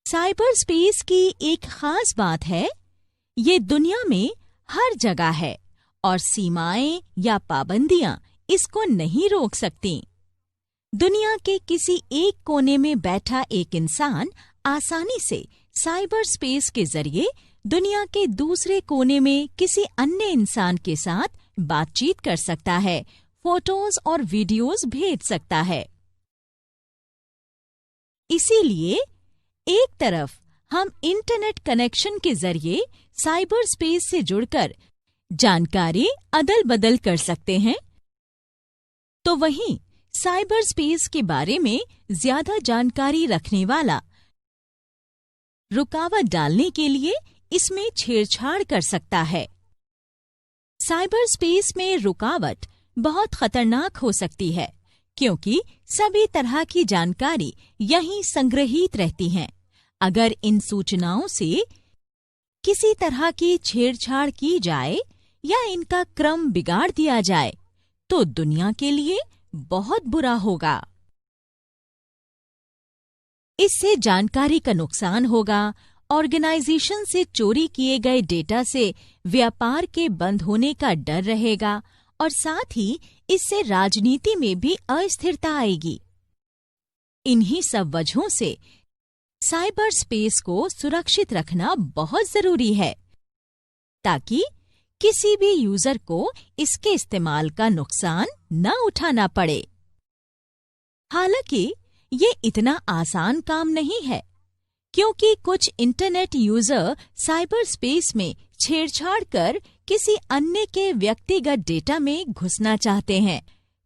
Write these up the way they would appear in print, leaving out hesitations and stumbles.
Cyber space की एक खास बात है, ये दुनिया में हर जगह है और सीमाएं या पाबंदियां इसको नहीं रोक सकती। दुनिया के किसी एक कोने में बैठा एक इंसान आसानी से साइबर स्पेस के जरिए दुनिया के दूसरे कोने में किसी अन्य इंसान के साथ बातचीत कर सकता है, फोटोज और वीडियोस भेज सकता है। इसीलिए एक तरफ हम इंटरनेट कनेक्शन के जरिए साइबर स्पेस से जुड़कर जानकारी अदल बदल कर सकते हैं, तो वहीं साइबर स्पेस के बारे में ज्यादा जानकारी रखने वाला रुकावट डालने के लिए इसमें छेड़छाड़ कर सकता है। साइबर स्पेस में रुकावट बहुत खतरनाक हो सकती है, क्योंकि सभी तरह की जानकारी यहीं संग्रहित रहती हैं। अगर इन सूचनाओं से किसी तरह की छेड़छाड़ की जाए या इनका क्रम बिगाड़ दिया जाए, तो दुनिया के लिए बहुत बुरा होगा। इससे जानकारी का नुकसान होगा, ऑर्गेनाइजेशन से चोरी किए गए डेटा से व्यापार के बंद होने का डर रहेगा और साथ ही इससे राजनीति में भी अस्थिरता आएगी। इन्हीं सब वजहों से साइबर स्पेस को सुरक्षित रखना बहुत जरूरी है, ताकि किसी भी यूजर को इसके इस्तेमाल का नुकसान न उठाना पड़े। हालांकि ये इतना आसान काम नहीं है, क्योंकि कुछ इंटरनेट यूजर साइबर स्पेस में छेड़छाड़ कर किसी अन्य के व्यक्तिगत डेटा में घुसना चाहते हैं,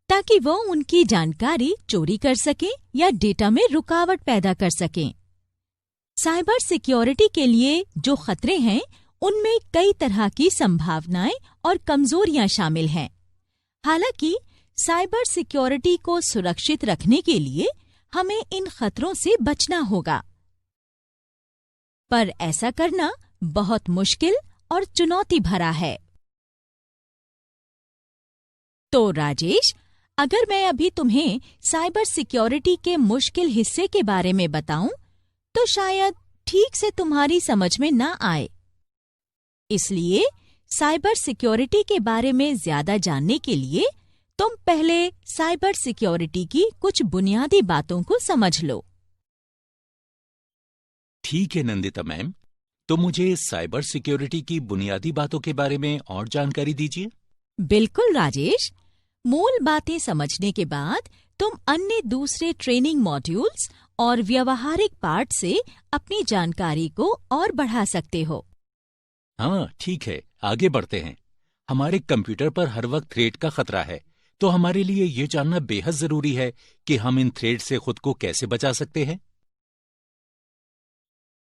ताकि वो उनकी जानकारी चोरी कर सकें या डेटा में रुकावट पैदा कर सकें। साइबर सिक्योरिटी के लिए जो खतरे हैं, उनमें कई तरह की संभावनाएं और कमजोरियां शामिल हैं। हालांकि साइबर सिक्योरिटी को सुरक्षित रखने के लिए हमें इन खतरों से बचना होगा, पर ऐसा करना बहुत मुश्किल और चुनौती भरा है। तो राजेश, अगर मैं अभी तुम्हें साइबर सिक्योरिटी के मुश्किल हिस्से के बारे में बताऊं, तो शायद ठीक से तुम्हारी समझ में न आए। इसलिए साइबर सिक्योरिटी के बारे में ज्यादा जानने के लिए तुम पहले साइबर सिक्योरिटी की कुछ बुनियादी बातों को समझ लो। ठीक है नंदिता मैम, तो मुझे साइबर सिक्योरिटी की बुनियादी बातों के बारे में और जानकारी दीजिए। बिल्कुल राजेश, मूल बातें समझने के बाद तुम अन्य दूसरे ट्रेनिंग मॉड्यूल्स और व्यवहारिक पार्ट से अपनी जानकारी को और बढ़ा सकते हो। हाँ ठीक है, आगे बढ़ते हैं। हमारे कंप्यूटर पर हर वक्त थ्रेट का खतरा है, तो हमारे लिए ये जानना बेहद जरूरी है कि हम इन थ्रेट से खुद को कैसे बचा सकते हैं।